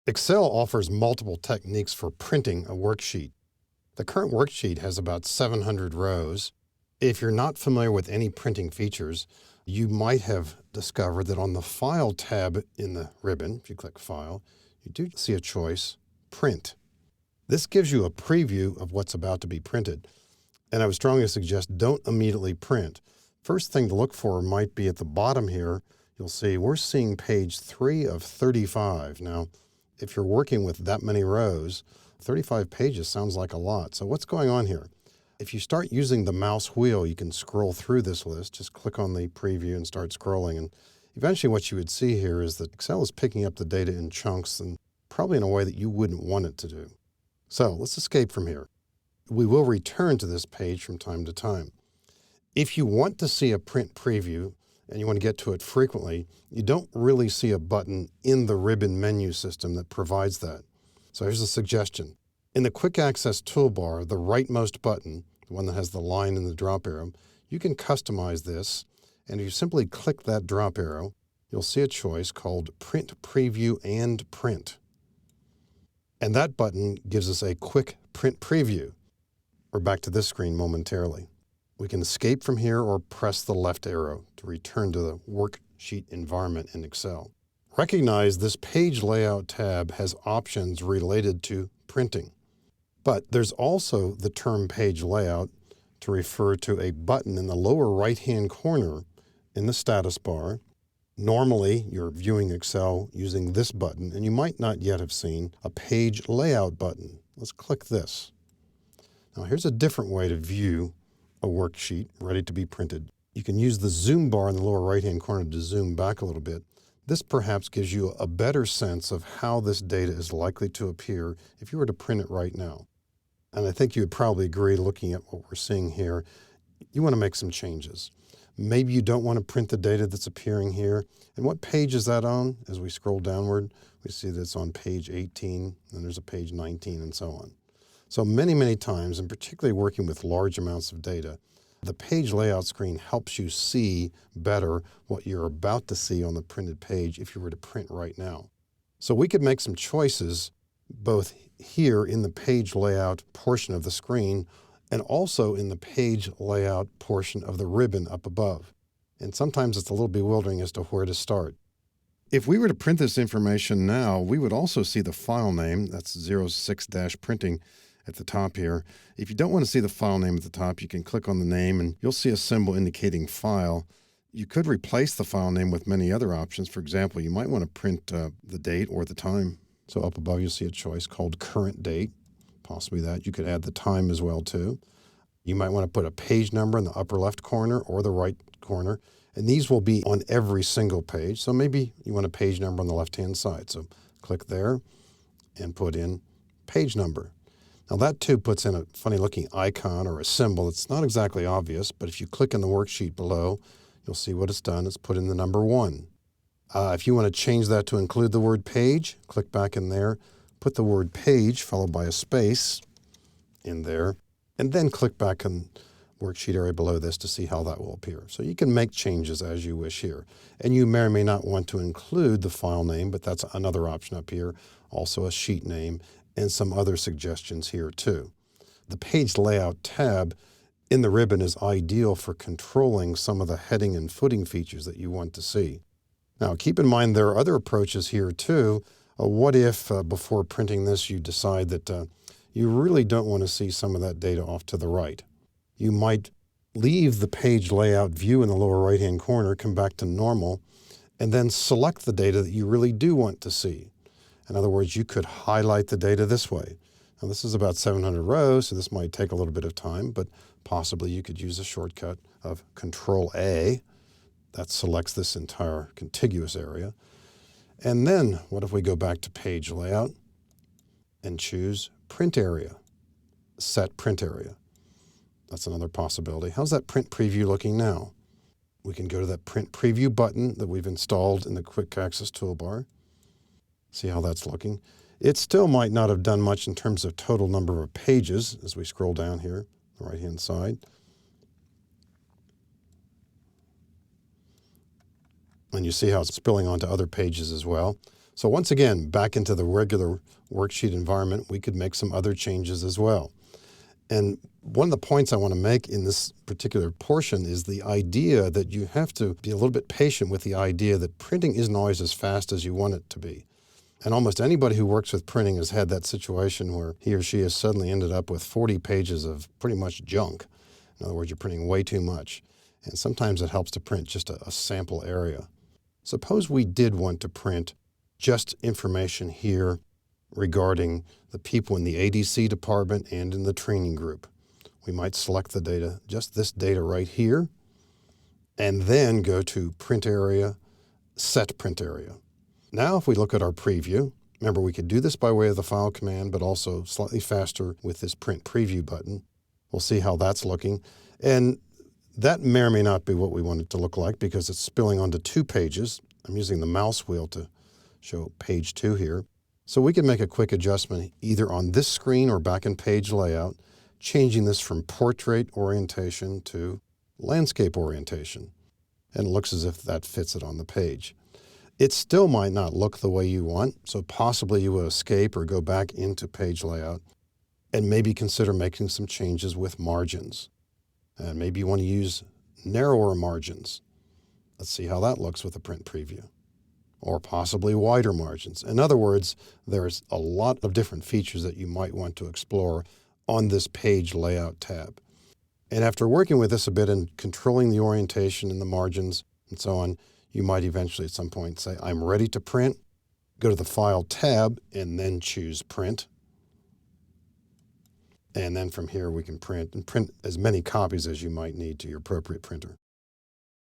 Excel offers multiple techniques for printing a worksheet. The current worksheet has about 700 rows. If you're not familiar with any printing features, you might have discovered that on the File tab in the ribbon, if you click File, you do see a choice, Print. This gives you a preview of what's about to be printed, and I would strongly suggest don't immediately print. First thing to look for might be at the bottom here. You'll see we're seeing page 3 of 35. Now, if you're working with that many rows, 35 pages sounds like a lot. So what's going on here? If you start using the mouse wheel, you can scroll through this list. Just click on the preview and start scrolling. And eventually what you would see here is that Excel is picking up the data in chunks and probably in a way that you wouldn't want it to do. So let's escape from here. We will return to this page from time to time. If you want to see a print preview and you want to get to it frequently, you don't really see a button in the ribbon menu system that provides that. So here's a suggestion. In the Quick Access toolbar, the rightmost button, the one that has the line and the drop arrow, you can customize this. And if you simply click that drop arrow, you'll see a choice called Print Preview and Print. And that button gives us a quick print preview. We're back to this screen momentarily. We can escape from here or press the left arrow to return to the worksheet environment in Excel. Recognize this Page Layout tab has options related to printing. But there's also the term Page Layout to refer to a button in the lower right-hand corner in the status bar. Normally, you're viewing Excel using this button, and you might not yet have seen a Page Layout button. Let's click this. Now, here's a different way to view a worksheet ready to be printed. You can use the zoom bar in the lower right-hand corner to zoom back a little bit. This perhaps gives you a better sense of how this data is likely to appear if you were to print it right now. And I think you would probably agree, looking at what we're seeing here, you want to make some changes. Maybe you don't want to print the data that's appearing here. And what page is that on? As we scroll downward, we see that it's on page 18, and there's a page 19, and so on. So many times, and particularly working with large amounts of data, the page layout screen helps you see better what you're about to see on the printed page if you were to print right now. So we could make some choices both here in the page layout portion of the screen and also in the page layout portion of the ribbon up above. And sometimes it's a little bewildering as to where to start. If we were to print this information now, we would also see the file name, that's 06-printing, at the top here. If you don't want to see the file name at the top, you can click on the name and you'll see a symbol indicating file. You could replace the file name with many other options. For example, you might want to print the date or the time. So up above, you'll see a choice called current date, possibly that. You could add the time as well too. You might want to put a page number in the upper left corner or the right corner, and these will be on every single page. So maybe you want a page number on the left-hand side. So click there and put in page number. Now that too puts in a funny looking icon or a symbol. It's not exactly obvious, but if you click in the worksheet below, you'll see what it's done. It's put in the number 1. If you want to change that to include the word page, click back in there, put the word page followed by a space in there, and then click back in worksheet area below this to see how that will appear. So you can make changes as you wish here. And you may or may not want to include the file name, but that's another option up here. Also a sheet name and some other suggestions here too. The Page Layout tab in the ribbon is ideal for controlling some of the heading and footing features that you want to see. Now keep in mind there are other approaches here too. What if before printing this you decide that you really don't want to see some of that data off to the right? You might leave the page layout view in the lower right-hand corner, come back to normal, and then select the data that you really do want to see. In other words, you could highlight the data this way. Now this is about 700 rows, so this might take a little bit of time, but possibly you could use a shortcut of Control-A. That selects this entire contiguous area. And then what if we go back to page layout and choose print area, set print area. That's another possibility. How's that print preview looking now? We can go to that print preview button that we've installed in the Quick Access toolbar. See how that's looking. It still might not have done much in terms of total number of pages as we scroll down here, the right-hand side. And you see how it's spilling onto other pages as well. So once again, back into the regular worksheet environment, we could make some other changes as well. And one of the points I want to make in this particular portion is the idea that you have to be a little bit patient with the idea that printing isn't always as fast as you want it to be. And almost anybody who works with printing has had that situation where he or she has suddenly ended up with 40 pages of pretty much junk. In other words, you're printing way too much. And sometimes it helps to print just a sample area. Suppose we did want to print just information here regarding the people in the ADC department and in the training group. We might select the data, just this data right here, and then go to print area, set print area. Now if we look at our preview, remember we could do this by way of the file command, but also slightly faster with this print preview button. We'll see how that's looking. And that may or may not be what we want it to look like because it's spilling onto 2 pages. I'm using the mouse wheel to show page 2 here. So we can make a quick adjustment either on this screen or back in page layout, changing this from portrait orientation to landscape orientation. And it looks as if that fits it on the page. It still might not look the way you want, so possibly you will escape or go back into page layout and maybe consider making some changes with margins. And maybe you want to use narrower margins. Let's see how that looks with the print preview. Or possibly wider margins. In other words, there's a lot of different features that you might want to explore on this page layout tab. And after working with this a bit and controlling the orientation and the margins and so on, you might eventually at some point say, I'm ready to print. Go to the File tab and then choose Print. And then from here we can print as many copies as you might need to your appropriate printer.